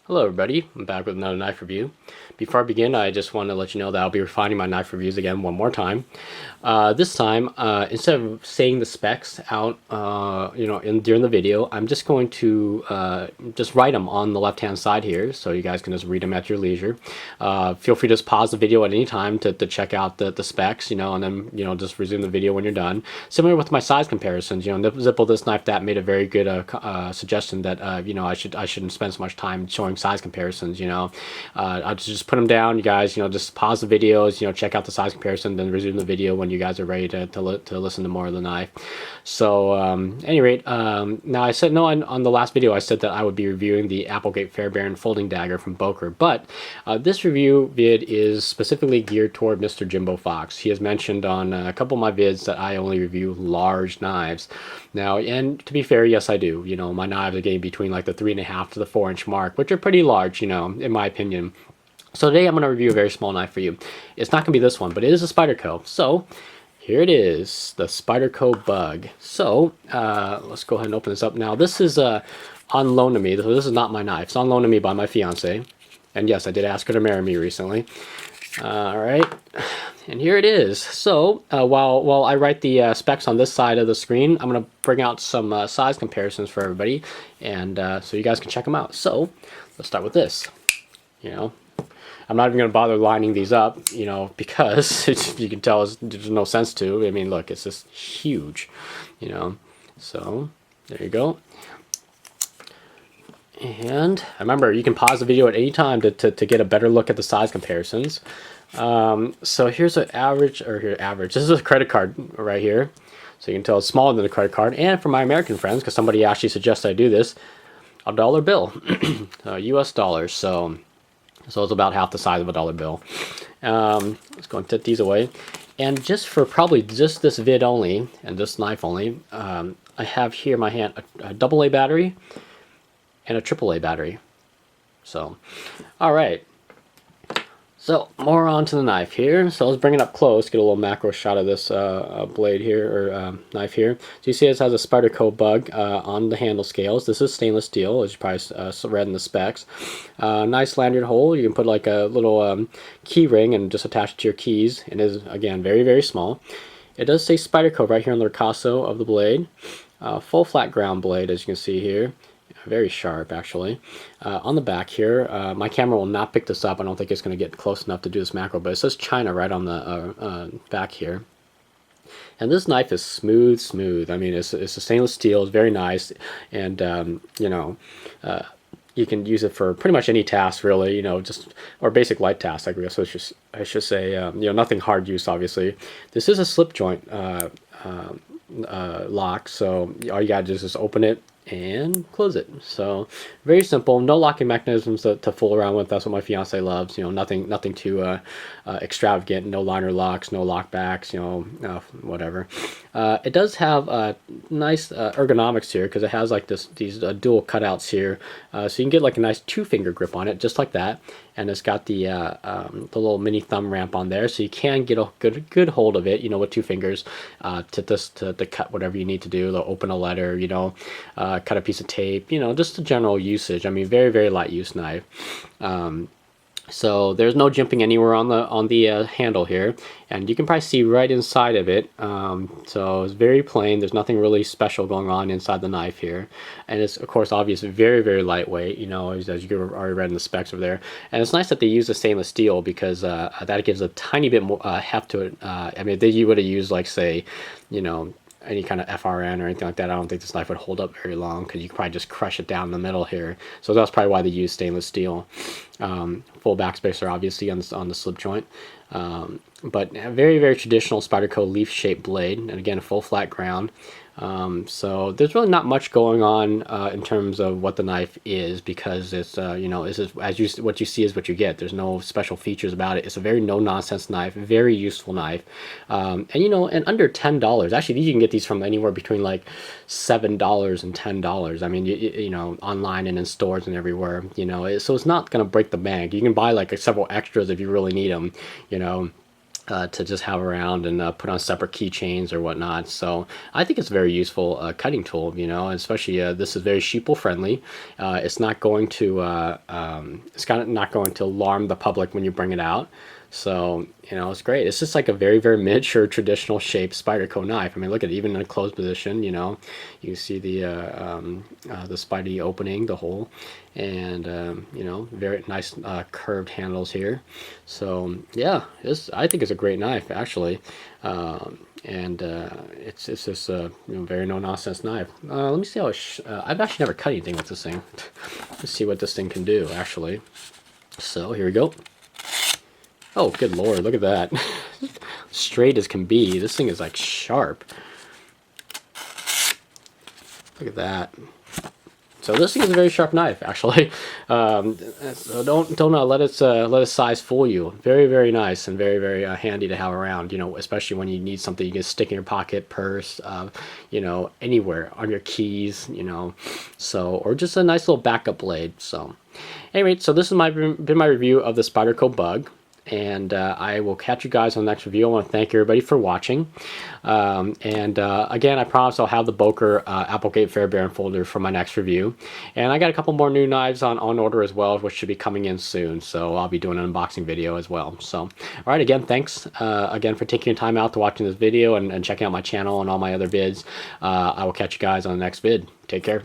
Hello everybody, I'm back with another knife review. Before I begin, I just want to let you know that I'll be refining my knife reviews again one more time. This time, instead of saying the specs out, during the video, I'm just going to just write them on the left-hand side here, so you guys can just read them at your leisure. Feel free to just pause the video at any time to check out the specs, and then just resume the video when you're done. Similar with my size comparisons, Zippo This Knife That made a very good suggestion that I shouldn't spend so much time showing size comparisons. I'll just put them down. You guys, just pause the videos. Check out the size comparison, then resume the video when you guys are ready to listen to more of the knife. So, at any rate, now I said no on the last video. I said that I would be reviewing the Applegate Fairbairn folding dagger from Boker, but this review vid is specifically geared toward Mr. Mrjimbofox. He has mentioned on a couple of my vids that I only review large knives. Now, and to be fair, yes, I do. My knives are getting between like the 3.5 to the 4-inch mark, which are pretty large, in my opinion. So today I'm going to review a very small knife for you. It's not going to be this one, but it is a Spyderco. So here it is, the Spyderco Bug. So let's go ahead and open this up now. This is on loan to me. So this is not my knife. It's on loan to me by my fiance. And yes, I did ask her to marry me recently. All right, and here it is. So while I write the specs on this side of the screen, I'm going to bring out some size comparisons for everybody, and so you guys can check them out. So let's start with this. I'm not even going to bother lining these up, because you can tell there's no sense to. I mean, look, it's just huge, So there you go. And remember, you can pause the video at any time to get a better look at the size comparisons. So here's an average. This is a credit card right here. So you can tell it's smaller than a credit card. And for my American friends, because somebody actually suggested I do this, a dollar bill, US dollars. So it's about half the size of a dollar bill. Let's go and set these away. And just for probably just this vid only, and this knife only, I have here in my hand a AA battery and a AAA battery. So, all right. So more onto the knife here. So let's bring it up close, get a little macro shot of this blade here, or knife here. So you see it has a Spyderco Bug on the handle scales. This is stainless steel, as you probably read in the specs. Nice lanyard hole. You can put like a little key ring and just attach it to your keys. It is, again, very, very small. It does say Spyderco right here on the ricasso of the blade. Full flat ground blade, as you can see here. Very sharp, actually. On the back here, my camera will not pick this up. I don't think it's going to get close enough to do this macro, but it says China right on the back here. And this knife is smooth. I mean, it's a stainless steel. It's very nice, and you can use it for pretty much any task, really. Or basic light tasks, I guess I should say. Nothing hard use, obviously. This is a slip joint lock, so all you gotta do is just open it and close it. So very simple. No locking mechanisms to fool around with. That's what my fiance loves. Nothing too extravagant. No liner locks, no lockbacks. Whatever. It does have nice ergonomics here, because it has like these dual cutouts here, so you can get like a nice 2-finger grip on it, just like that. And it's got the little mini thumb ramp on there, so you can get a good hold of it, with 2 fingers to cut whatever you need to do, to open a letter, cut a piece of tape, just the general usage. I mean, very, very light use knife. So there's no jimping anywhere on the handle here, and you can probably see right inside of it. So it's very plain. There's nothing really special going on inside the knife here, and it's of course obviously very, very lightweight. As you already read in the specs over there. And it's nice that they use the stainless steel, because that gives a tiny bit more heft to it. I mean, if you would have used, like, say, any kind of FRN or anything like that, I don't think this knife would hold up very long, because you could probably just crush it down the middle here. So that's probably why they use stainless steel. Full backspacer, obviously, on the slip joint. But a very, very traditional Spyderco leaf-shaped blade, and again, a full flat ground. So there's really not much going on in terms of what the knife is, because it's what you see is what you get. There's no special features about it. It's a very no-nonsense knife, very useful knife, and under $10. Actually, you can get these from anywhere between like $7 and $10. I mean, online and in stores and everywhere. So it's not gonna break the bank. You can buy like several extras if you really need them. to just have around and put on separate keychains or whatnot. So I think it's a very useful cutting tool, you know, especially this is very sheeple friendly. It's not going to it's kind of not going to alarm the public when you bring it out. So, you know, it's great. It's just like a very, very miniature traditional shaped Spyderco knife. I mean, look at it, even in a closed position, you know, you can see the Spidey opening, the hole, and, you know, very nice curved handles here. So, yeah, I think it's a great knife, actually. And it's just a you know, very no-nonsense knife. Let me see how I've actually never cut anything with this thing. Let's see what this thing can do, actually. So, here we go. Oh, good lord, look at that. Straight as can be. This thing is like sharp. Look at that. So this thing is a very sharp knife, actually. So don't let its size fool you. Very, very nice and very, very handy to have around. You know, especially when you need something you can stick in your pocket, purse, you know, anywhere on your keys. You know, so or just a nice little backup blade. So, anyway, so this is been my review of the Spyderco Bug. And I will catch you guys on the next review. I want to thank everybody for watching. Again, I promise I'll have the Boker Applegate Fairbairn folder for my next review. And I got a couple more new knives on order as well, which should be coming in soon. So I'll be doing an unboxing video as well. So, all right, again, thanks again for taking your time out to watching this video and checking out my channel and all my other vids. I will catch you guys on the next vid. Take care.